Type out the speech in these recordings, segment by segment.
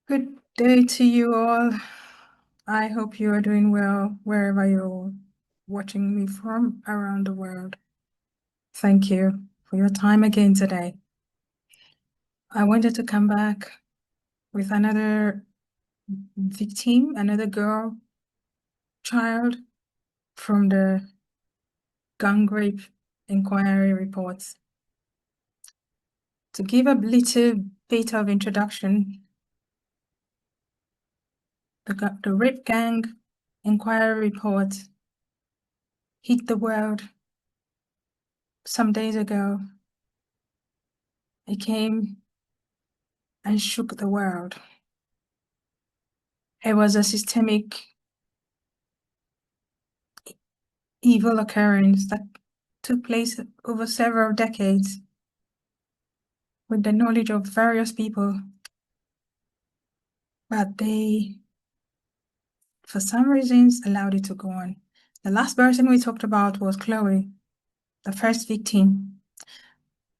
Good day to you all. I hope you are doing well wherever you're watching me from around the world. Thank you for your time again today. I wanted to come back with another victim, another girl, child from the gang rape inquiry reports. To give a little bit of introduction, the rape gang inquiry report hit the world some days ago. It came and shook the world. It was a systemic evil occurrence that took place over several decades with the knowledge of various people, but they, for some reasons, allowed it to go on. The last person we talked about was Chloe, the first victim.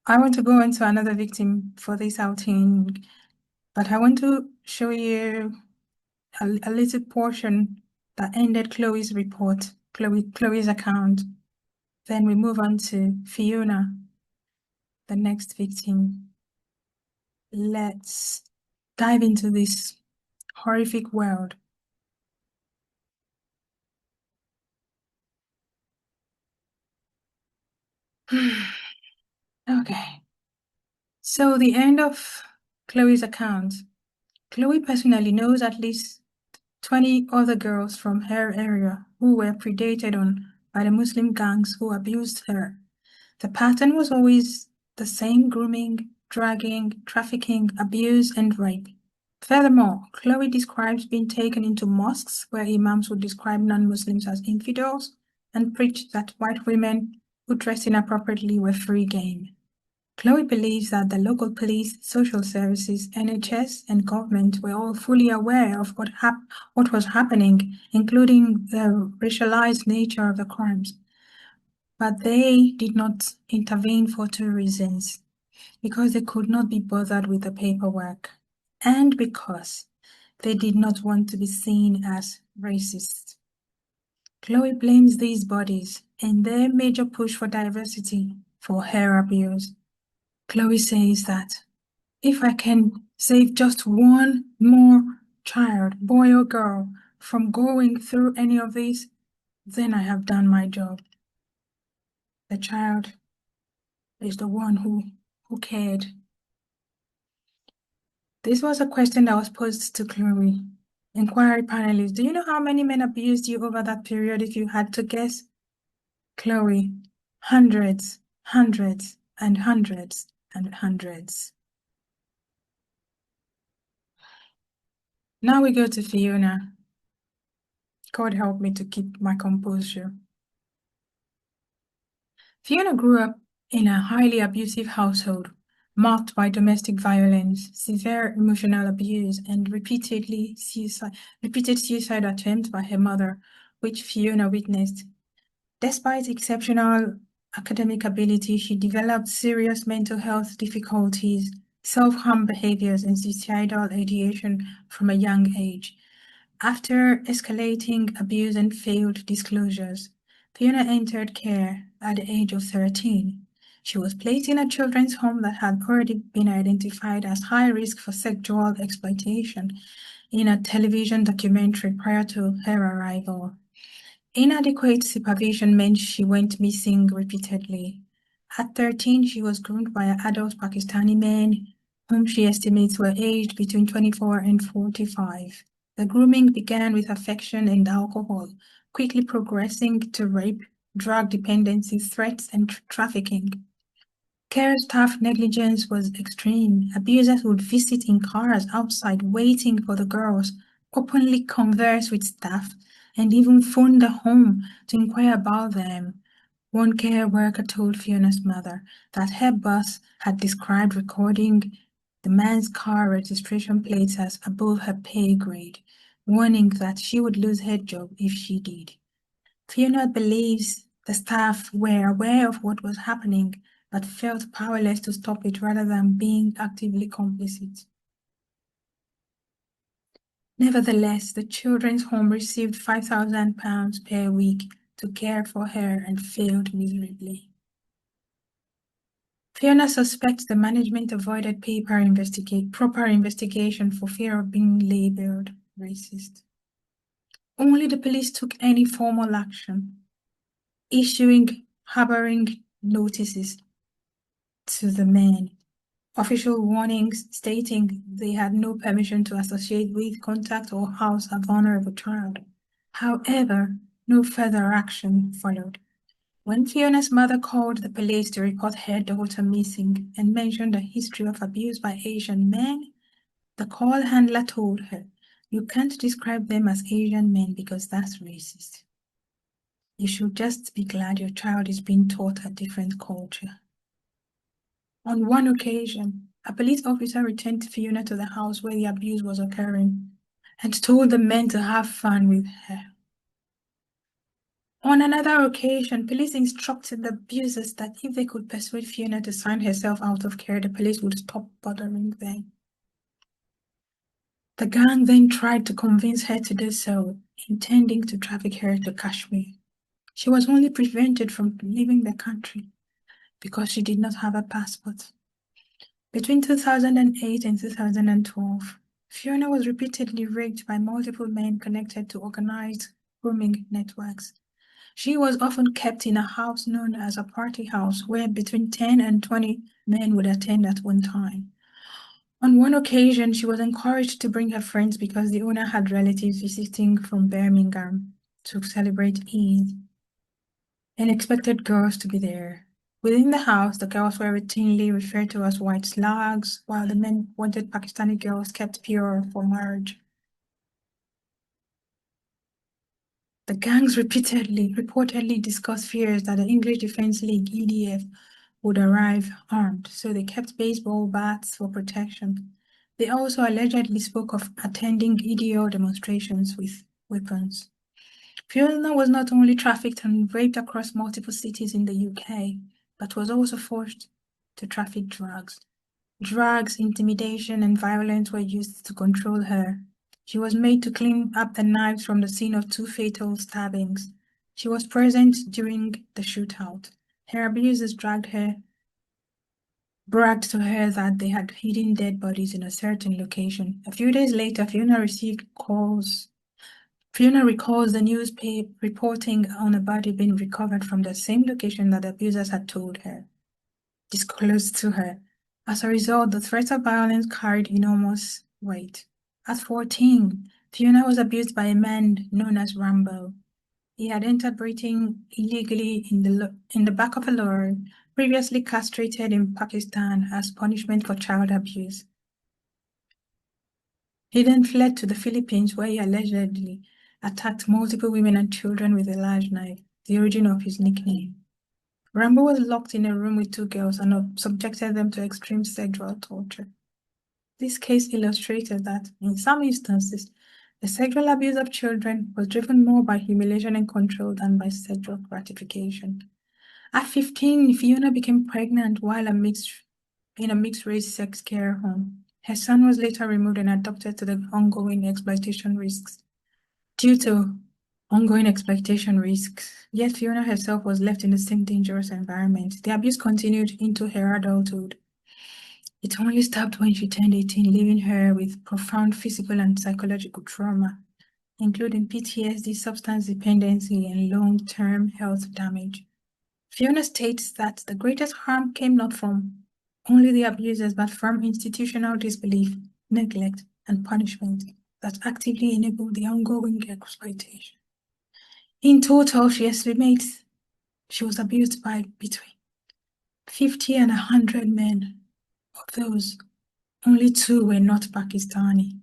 I want to go into another victim for this outing, but I want to show you a little portion that ended Chloe's report, Chloe's account. Then we move on to Fiona, the next victim. Let's dive into this horrific world. Okay. So the end of Chloe's account. Chloe personally knows at least 20 other girls from her area who were predated on by the Muslim gangs who abused her. The pattern was always the same: grooming, dragging, trafficking, abuse, and rape. Furthermore, Chloe describes being taken into mosques where imams would describe non-Muslims as infidels and preach that white women who dressed inappropriately were free game. Chloe believes that the local police, social services, NHS, and government were all fully aware of what was happening, including the racialized nature of the crimes. But they did not intervene for two reasons: because they could not be bothered with the paperwork, and because they did not want to be seen as racist. Chloe blames these bodies and their major push for diversity for her abuse. Chloe says that if I can save just one more child, boy or girl, from going through any of these, then I have done my job. The child is the one who cared. This was a question that was posed to Chloe. Inquiry panelists, do you know how many men abused you over that period if you had to guess? Chloe, hundreds, hundreds, and hundreds, and hundreds. Now we go to Fiona. God help me to keep my composure. Fiona grew up in a highly abusive household, marked by domestic violence, severe emotional abuse, and repeated suicide attempts by her mother, which Fiona witnessed. Despite exceptional academic ability, she developed serious mental health difficulties, self-harm behaviors, and suicidal ideation from a young age. After escalating abuse and failed disclosures, Fiona entered care at the age of 13. She was placed in a children's home that had already been identified as high risk for sexual exploitation in a television documentary prior to her arrival. Inadequate supervision meant she went missing repeatedly. At 13, she was groomed by adult Pakistani men, whom she estimates were aged between 24 and 45. The grooming began with affection and alcohol, quickly progressing to rape, drug dependency, threats, and trafficking. Care staff negligence was extreme. Abusers would visit in cars outside waiting for the girls, openly converse with staff, and even phone the home to inquire about them. One care worker told Fiona's mother that her boss had described recording the man's car registration plates as above her pay grade, warning that she would lose her job if she did. Fiona believes the staff were aware of what was happening, but felt powerless to stop it rather than being actively complicit. Nevertheless, the children's home received £5,000 per week to care for her and failed miserably. Fiona suspects the management avoided proper investigation for fear of being labeled racist. Only the police took any formal action, issuing harboring notices to the men, official warnings stating they had no permission to associate with, contact, or house a vulnerable child. However, no further action followed. When Fiona's mother called the police to report her daughter missing and mentioned a history of abuse by Asian men, the call handler told her, "You can't describe them as Asian men because that's racist. You should just be glad your child is being taught a different culture." On one occasion, a police officer returned Fiona to the house where the abuse was occurring and told the men to have fun with her. On another occasion, police instructed the abusers that if they could persuade Fiona to sign herself out of care, the police would stop bothering them. The gang then tried to convince her to do so, intending to traffic her to Kashmir. She was only prevented from leaving the country because she did not have a passport. Between 2008 and 2012, Fiona was repeatedly raped by multiple men connected to organized grooming networks. She was often kept in a house known as a party house where between 10 and 20 men would attend at one time. On one occasion, she was encouraged to bring her friends because the owner had relatives visiting from Birmingham to celebrate Eid and expected girls to be there. Within the house, the girls were routinely referred to as white slugs, while the men wanted Pakistani girls kept pure for marriage. The gangs reportedly discussed fears that the English Defence League (EDF) would arrive armed, so they kept baseball bats for protection. They also allegedly spoke of attending EDO demonstrations with weapons. Fiona was not only trafficked and raped across multiple cities in the UK, but was also forced to traffic drugs. Drugs, intimidation, and violence were used to control her. She was made to clean up the knives from the scene of 2 fatal stabbings. She was present during the shootout. Her abusers bragged to her that they had hidden dead bodies in a certain location. A few days later, Fiona recalls the newspaper reporting on a body being recovered from the same location that the abusers had disclosed to her. As a result, the threat of violence carried enormous weight. At 14, Fiona was abused by a man known as Rambo. He had entered Britain illegally in the back of a lorry, previously castrated in Pakistan as punishment for child abuse. He then fled to the Philippines, where he allegedly attacked multiple women and children with a large knife, the origin of his nickname. Rambo was locked in a room with 2 girls and subjected them to extreme sexual torture. This case illustrated that, in some instances, the sexual abuse of children was driven more by humiliation and control than by sexual gratification. At 15, Fiona became pregnant while in a mixed-race sex care home. Her son was later removed and adopted due to ongoing exploitation risks. Yet Fiona herself was left in the same dangerous environment. The abuse continued into her adulthood. It only stopped when she turned 18, leaving her with profound physical and psychological trauma, including PTSD, substance dependency, and long-term health damage. Fiona states that the greatest harm came not from only the abusers, but from institutional disbelief, neglect, and punishment that actively enabled the ongoing exploitation. In total, she estimates she was abused by between 50 and 100 men. Of those, only 2 were not Pakistani.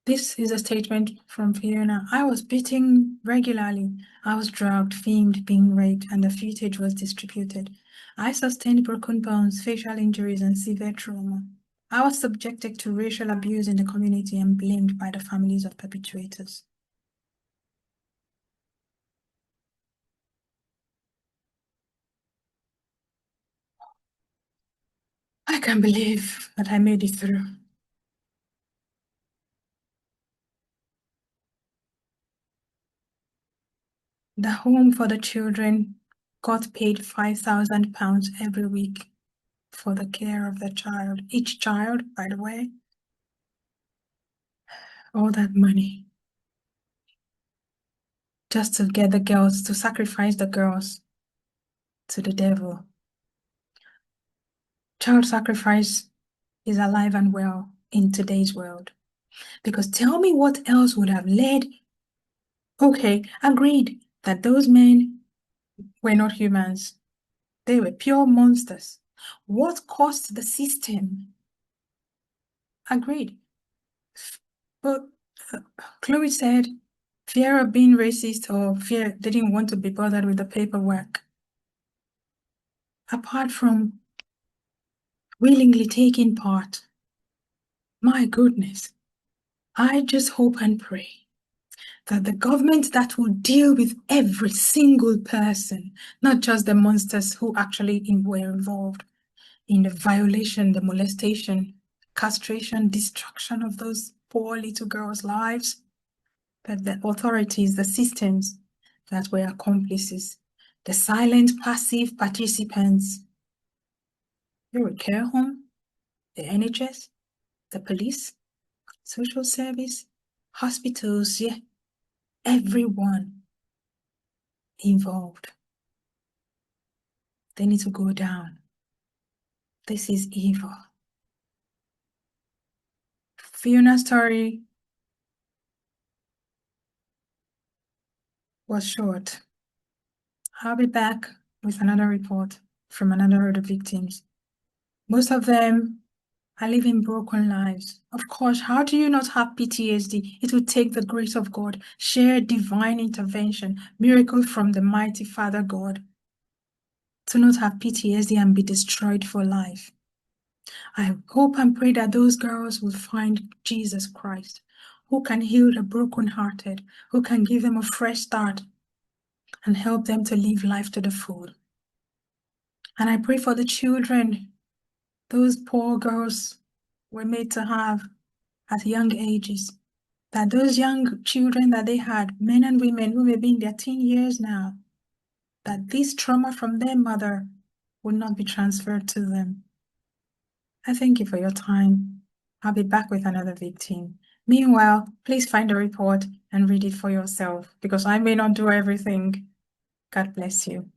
This is a statement from Fiona. "I was beaten regularly. I was drugged, filmed being raped, and the footage was distributed. I sustained broken bones, facial injuries, and severe trauma. I was subjected to racial abuse in the community and blamed by the families of perpetrators." I can't believe that I made it through. The home for the children got paid £5,000 every week for the care of the child. Each child, by the way, all that money just to get the girls, to sacrifice the girls to the devil. Child sacrifice is alive and well in today's world. Because tell me what else would have led. Okay, agreed that those men were not humans. They were pure monsters. What caused the system? Agreed. But Chloe said fear of being racist or fear they didn't want to be bothered with the paperwork. Apart from willingly taking part, my goodness, I just hope and pray that the government that will deal with every single person, not just the monsters who actually were involved in the violation, the molestation, castration, destruction of those poor little girls' lives, but the authorities, the systems that were accomplices, the silent, passive participants, the care home, the NHS, the police, social service, hospitals, yeah, everyone involved. They need to go down. This is evil. Fiona's story was short. I'll be back with another report from another of the victims. Most of them are living broken lives. Of course, how do you not have PTSD? It will take the grace of God, share divine intervention, miracle from the mighty Father God to not have PTSD and be destroyed for life. I hope and pray that those girls will find Jesus Christ, who can heal the brokenhearted, who can give them a fresh start and help them to live life to the full. And I pray for the children those poor girls were made to have at young ages, that those young children that they had, men and women who may be in their teen years now, that this trauma from their mother will not be transferred to them. I thank you for your time. I'll be back with another victim. Meanwhile, please find the report and read it for yourself because I may not do everything. God bless you.